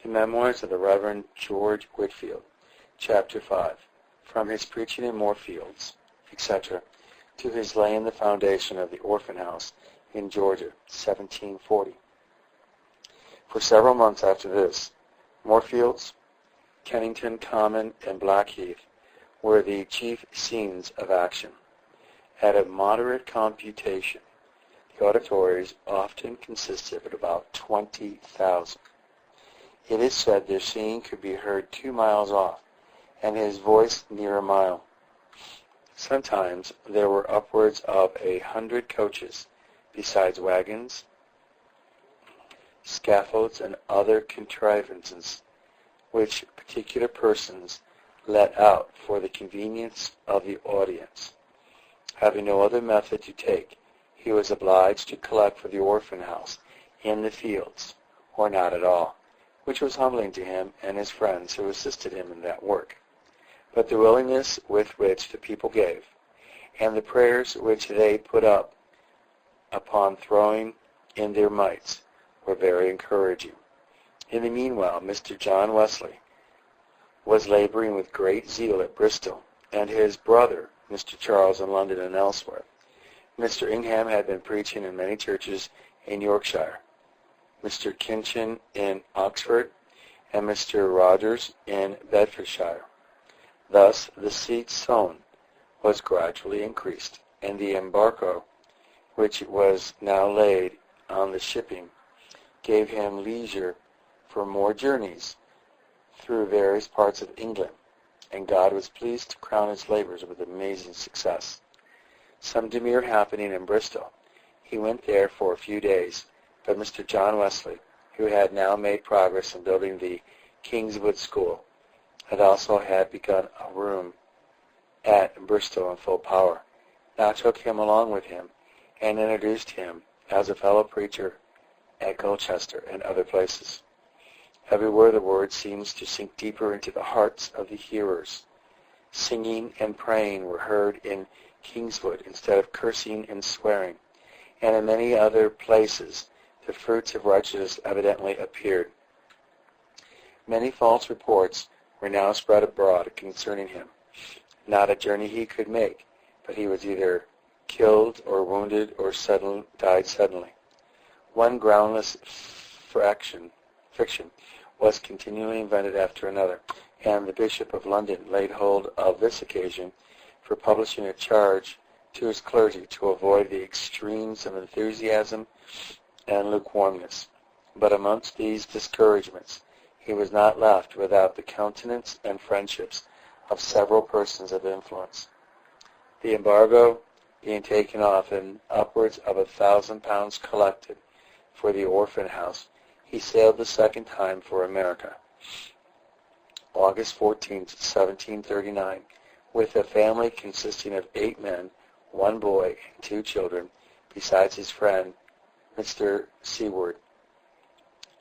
The Memoirs of the Reverend George Whitefield, Chapter 5, From his preaching in Moorfields, etc., to his laying the foundation of the orphan house in Georgia, 1740. For several months after this, Moorfields, Kennington Common, and Blackheath were the chief scenes of action. At a moderate computation, the auditories often consisted of about 20,000. It is said their singing could be heard 2 miles off, and his voice near a mile. Sometimes there were upwards of 100 coaches, besides wagons, scaffolds, and other contrivances, which particular persons let out for the convenience of the audience. Having no other method to take, he was obliged to collect for the orphan house in the fields, or not at all, which was humbling to him and his friends who assisted him in that work. But the willingness with which the people gave, and the prayers which they put up upon throwing in their mites, were very encouraging. In the meanwhile, Mr. John Wesley was laboring with great zeal at Bristol, and his brother, Mr. Charles, in London and elsewhere. Mr. Ingham had been preaching in many churches in Yorkshire, Mr. Kinchin in Oxford, and Mr. Rogers in Bedfordshire. Thus the seed sown was gradually increased, and the embargo, which was now laid on the shipping, gave him leisure for more journeys through various parts of England, and God was pleased to crown his labors with amazing success. Some demur happening in Bristol, he went there for a few days, but Mr. John Wesley, who had now made progress in building the Kingswood School, and also had begun a room at Bristol in full power, now took him along with him and introduced him as a fellow preacher at Colchester and other places. Everywhere the word seems to sink deeper into the hearts of the hearers. Singing and praying were heard in Kingswood instead of cursing and swearing, and in many other places the fruits of righteousness evidently appeared. Many false reports were now spread abroad concerning him. Not a journey he could make, but he was either killed or wounded or died suddenly. One groundless fiction was continually invented after another, and the Bishop of London laid hold of this occasion for publishing a charge to his clergy to avoid the extremes of enthusiasm and lukewarmness. But amongst these discouragements he was not left without the countenance and friendships of several persons of influence. The embargo being taken off and upwards of £1,000 collected for the orphan house, he sailed the second time for America, August 14, 1739, with a family consisting of 8 men, 1 boy, and 2 children, besides his friend, Mr. Seward.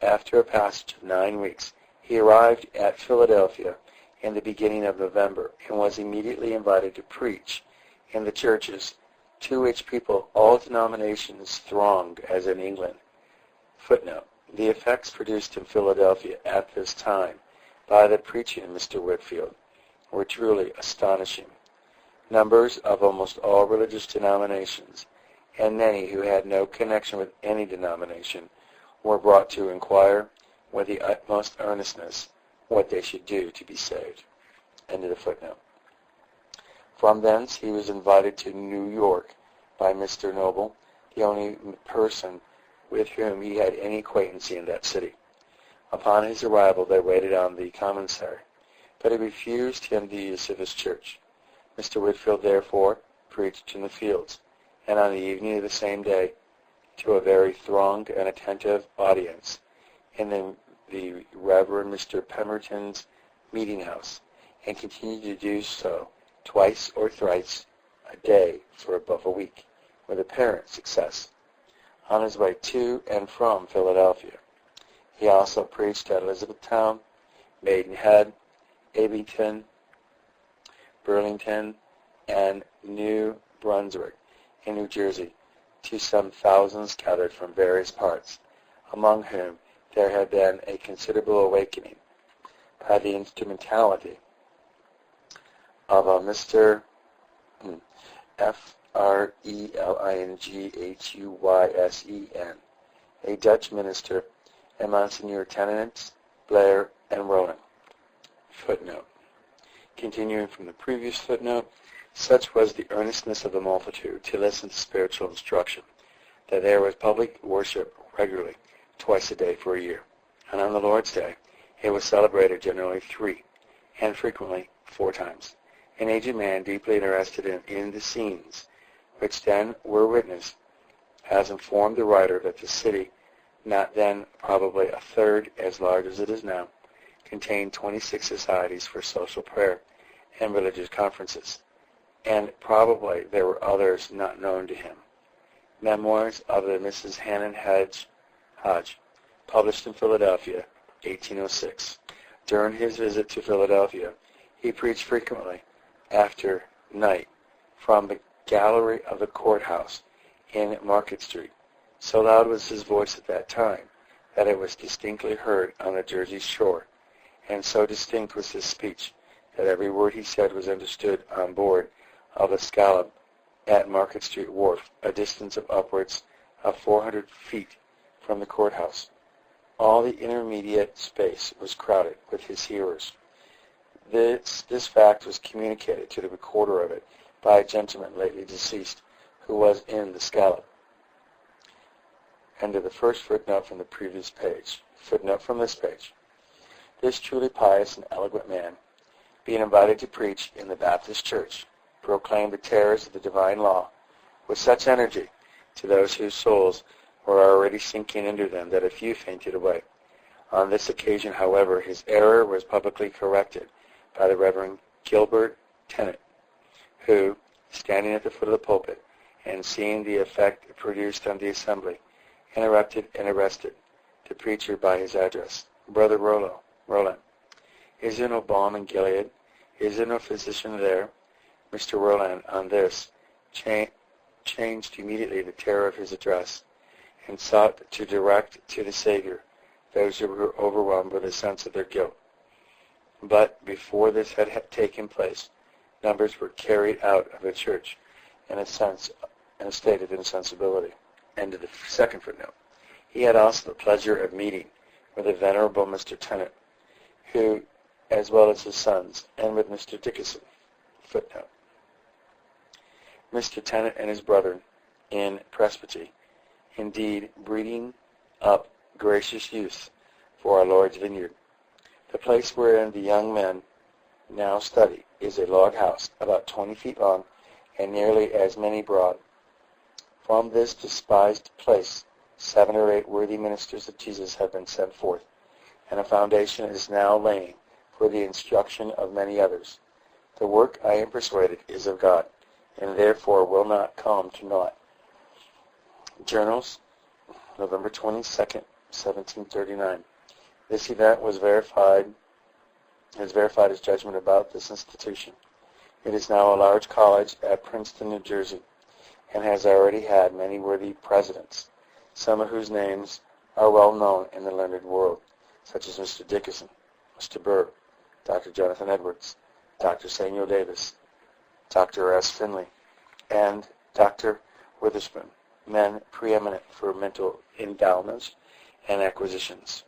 After a passage of 9 weeks, he arrived at Philadelphia in the beginning of November, and was immediately invited to preach in the churches, to which people all denominations thronged as in England. Footnote: the effects produced in Philadelphia at this time by the preaching of Mr. Whitefield were truly astonishing. Numbers of almost all religious denominations, and many who had no connection with any denomination, were brought to inquire with the utmost earnestness what they should do to be saved. End of the footnote. From thence he was invited to New York by Mr. Noble, the only person with whom he had any acquaintance in that city. Upon his arrival they waited on the commissary, but he refused him the use of his church. Mr. Whitefield therefore preached in the fields, and on the evening of the same day, to a very thronged and attentive audience, in the Reverend Mr. Pemberton's meeting house, and continued to do so twice or thrice a day for above a week, with apparent success. On his way to and from Philadelphia, he also preached at Elizabethtown, Maidenhead, Abington, Burlington, and New Brunswick in New Jersey, to some thousands gathered from various parts, among whom there had been a considerable awakening by the instrumentality of a Mr. Frelinghuisen, a Dutch minister, and Monsignor Tenant, Blair, and Rowan. Footnote. Continuing from the previous footnote, such was the earnestness of the multitude to listen to spiritual instruction, that there was public worship regularly, twice a day for a year, and on the Lord's Day it was celebrated generally 3, and frequently 4 times. An aged man deeply interested in the scenes which then were witnessed has informed the writer that the city, not then probably a third as large as it is now, contained 26 societies for social prayer and religious conferences, and probably there were others not known to him. Memoirs of the Mrs. Hannon Hodge, published in Philadelphia, 1806. During his visit to Philadelphia, he preached frequently after night from the gallery of the courthouse in Market Street. So loud was his voice at that time that it was distinctly heard on the Jersey shore, and so distinct was his speech that every word he said was understood on board of the Scallop at Market Street Wharf, a distance of upwards of 400 feet from the courthouse. All the intermediate space was crowded with his hearers. This fact was communicated to the recorder of it by a gentleman lately deceased who was in the Scallop. End of the first footnote from the previous page. Footnote from this page. This truly pious and eloquent man, being invited to preach in the Baptist church, proclaimed the terrors of the divine law with such energy to those whose souls were already sinking into them that a few fainted away. On this occasion, however, his error was publicly corrected by the Reverend Gilbert Tennant, who, standing at the foot of the pulpit and seeing the effect it produced on the assembly, interrupted and arrested the preacher by his address. Brother Roland, is there no balm in Gilead? Is there no physician there? Mr. Roland, on this, changed immediately the terror of his address, and sought to direct to the Savior those who were overwhelmed with a sense of their guilt. But before this had taken place, numbers were carried out of the church in a state of insensibility. End of the second footnote. He had also the pleasure of meeting with the venerable Mr. Tennant, who, as well as his sons, and with Mr. Dickinson. Footnote. Mr. Tennant and his brethren in presbytery, indeed breeding up gracious youth for our Lord's vineyard. The place wherein the young men now study is a log house about 20 feet long and nearly as many broad. From this despised place 7 or 8 worthy ministers of Jesus have been sent forth, and a foundation is now laying for the instruction of many others. The work, I am persuaded, is of God, and therefore will not come to naught. Journals, November 22nd, 1739. This event has verified his judgment about this institution. It is now a large college at Princeton, New Jersey, and has already had many worthy presidents, some of whose names are well known in the learned world, such as Mr. Dickinson, Mr. Burr, Dr. Jonathan Edwards, Dr. Samuel Davis, Dr. S. Finley, and Dr. Witherspoon, men preeminent for mental endowments and acquisitions.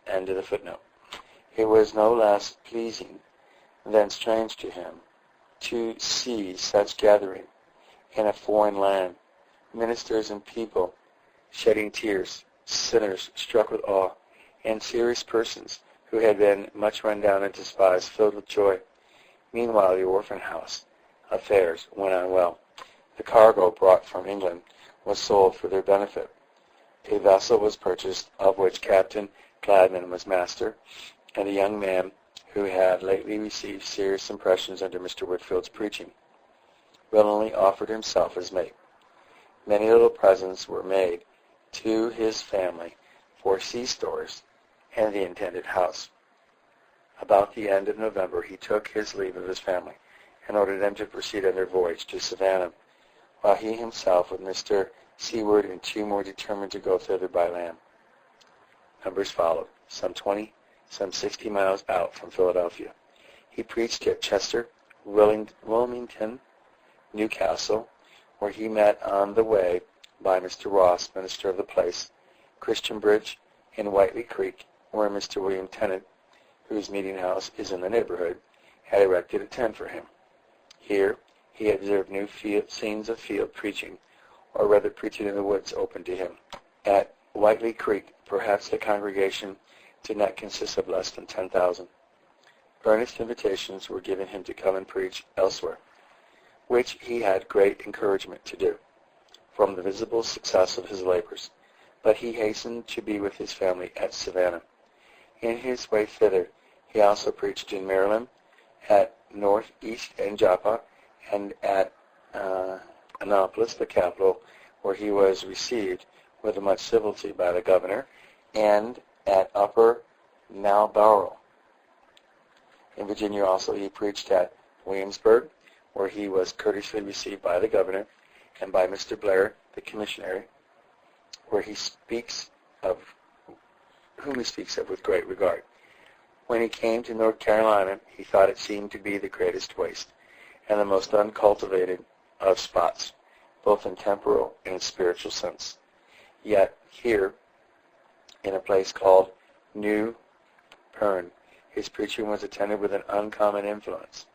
End of the footnote. It was no less pleasing than strange to him to see such gathering in a foreign land, ministers and people shedding tears, sinners struck with awe, and serious persons who had been much run down and despised filled with joy. Meanwhile, the orphan house affairs went on well. The cargo brought from England was sold for their benefit. A vessel was purchased, of which Captain Gladman was master, and a young man who had lately received serious impressions under Mr. Whitefield's preaching willingly offered himself as mate. Many little presents were made to his family for sea stores and the intended house. About the end of November he took his leave of his family and ordered them to proceed on their voyage to Savannah, while he himself with Mr. Seward and 2 more determined to go thither by land. numbers followed, some 20, some 60 miles out from Philadelphia. He preached at Chester, Wilmington, Newcastle, where he met on the way by Mr. Ross, minister of the place, Christian Bridge, and Whitley Creek, where Mr. William Tennant, whose meeting house is in the neighborhood, had erected a tent for him. Here he observed new scenes of field preaching, or rather preaching in the woods, open to him. At Whitley Creek, perhaps the congregation did not consist of less than 10,000. Earnest invitations were given him to come and preach elsewhere, which he had great encouragement to do, from the visible success of his labors, but he hastened to be with his family at Savannah. In his way thither, he also preached in Maryland, at Northeast and Joppa, and at Annapolis, the capital, where he was received with much civility by the governor, and at Upper Marlboro. In Virginia also he preached at Williamsburg, where he was courteously received by the governor and by Mr. Blair, the commissionary, where he speaks of whom he speaks of with great regard. When he came to North Carolina, he thought it seemed to be the greatest waste and the most uncultivated of spots, both in temporal and spiritual sense. Yet here, in a place called New Bern, his preaching was attended with an uncommon influence,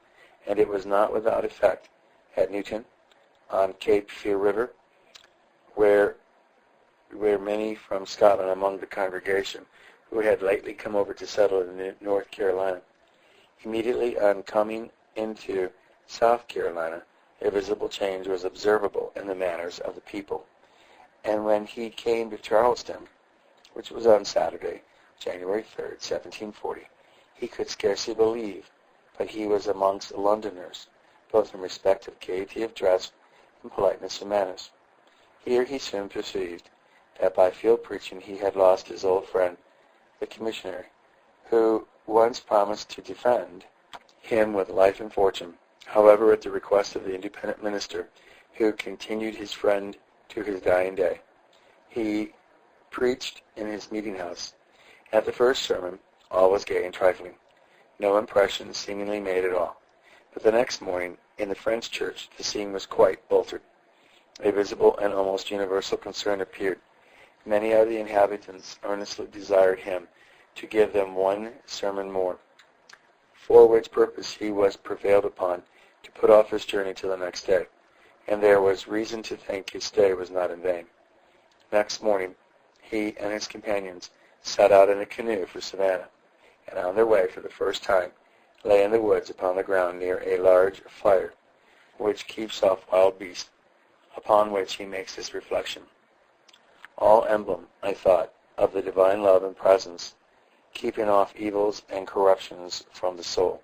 and it was not without effect at Newton, on Cape Fear River, where many from Scotland among the congregation who had lately come over to settle in North Carolina. Immediately on coming into South Carolina, a visible change was observable in the manners of the people. And when he came to Charleston, which was on Saturday, January 3rd, 1740, he could scarcely believe but he was amongst Londoners, both in respect of gaiety of dress and politeness of manners. Here he soon perceived that by field preaching he had lost his old friend, the commissionary, who once promised to defend him with life and fortune. However, at the request of the independent minister, who continued his friend to his dying day, he preached in his meeting house. At the first sermon, all was gay and trifling, no impression seemingly made at all. But the next morning, in the French church, the scene was quite altered. A visible and almost universal concern appeared. Many of the inhabitants earnestly desired him to give them one sermon more, for which purpose he was prevailed upon to put off his journey till the next day, and there was reason to think his stay was not in vain. Next morning, he and his companions set out in a canoe for Savannah, and on their way for the first time lay in the woods upon the ground near a large fire, which keeps off wild beasts, upon which he makes this reflection: all emblem, I thought, of the divine love and presence, keeping off evils and corruptions from the soul.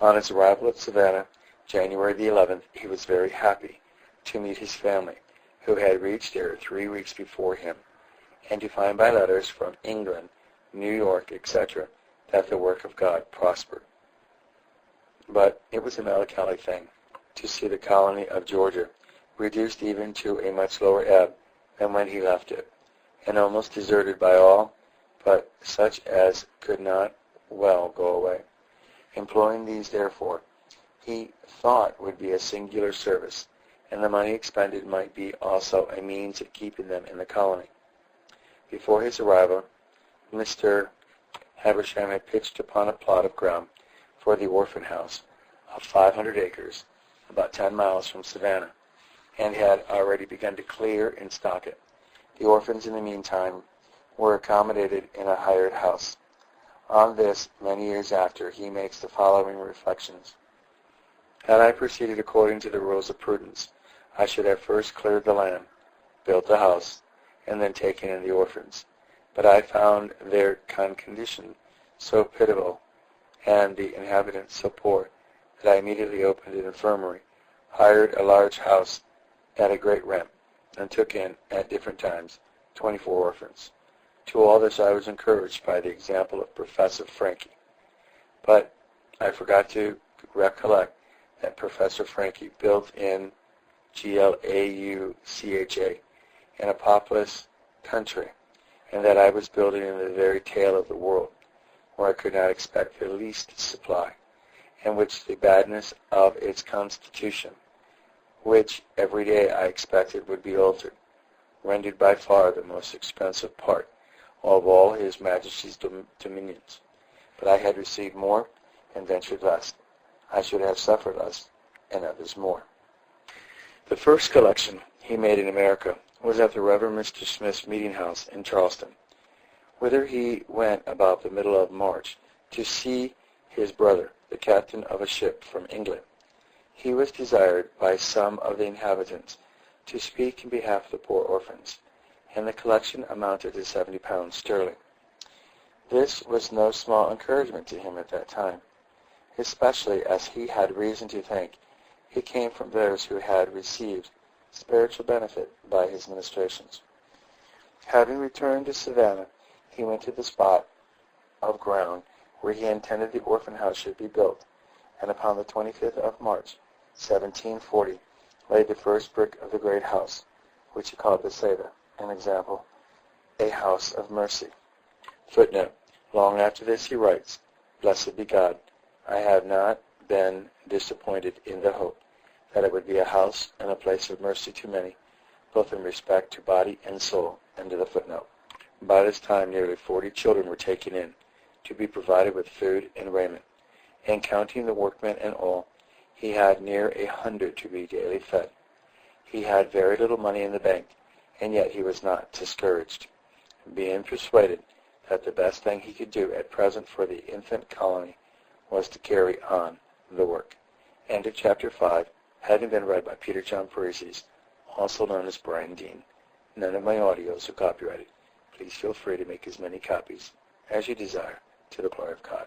On his arrival at Savannah, January the 11th, he was very happy to meet his family, who had reached there 3 weeks before him, and to find by letters from England, New York, etc., that the work of God prospered. But it was a melancholy thing to see the colony of Georgia reduced even to a much lower ebb than when he left it, and almost deserted by all but such as could not well go away. Employing these, therefore, he thought would be a singular service, and the money expended might be also a means of keeping them in the colony. Before his arrival, Mr. Habersham had pitched upon a plot of ground for the orphan house of 500 acres, about 10 miles from Savannah, and had already begun to clear and stock it. The orphans, in the meantime, were accommodated in a hired house. On this, many years after, he makes the following reflections: had I proceeded according to the rules of prudence, I should have first cleared the land, built the house, and then taken in the orphans. But I found their condition so pitiable, and the inhabitants so poor, that I immediately opened an infirmary, hired a large house at a great rent, and took in, at different times, 24 orphans. To all this I was encouraged by the example of Professor Franke. But I forgot to recollect that Professor Franke built in Glaucha in a populous country, and that I was building in the very tail of the world, where I could not expect the least supply, and which the badness of its constitution, which every day I expected would be altered, rendered by far the most expensive part of all his Majesty's dominions. But I had received more and ventured less. I should have suffered less, and others more. The first collection he made in America was at the Reverend Mr. Smith's meeting house in Charleston, whither he went about the middle of March to see his brother, the captain of a ship from England. He was desired by some of the inhabitants to speak in behalf of the poor orphans, and the collection amounted to £70 sterling. This was no small encouragement to him at that time, especially as he had reason to think it came from those who had received spiritual benefit by his ministrations. Having returned to Savannah, he went to the spot of ground where he intended the orphan house should be built, and upon the 25th of March, 1740, laid the first brick of the great house, which he called Bethsaida, an example, a house of mercy. Footnote: long after this he writes, "Blessed be God, I have not been disappointed in the hope that it would be a house and a place of mercy to many, both in respect to body and soul." End of the footnote. By this time nearly 40 children were taken in, to be provided with food and raiment, and counting the workmen and all, he had near 100 to be daily fed. He had very little money in the bank, and yet he was not discouraged, being persuaded that the best thing he could do at present for the infant colony was to carry on the work. End of chapter 5, having been read by Peter John Parisi, also known as Brian Dean. None of my audios are copyrighted. Please feel free to make as many copies as you desire, to the glory of God.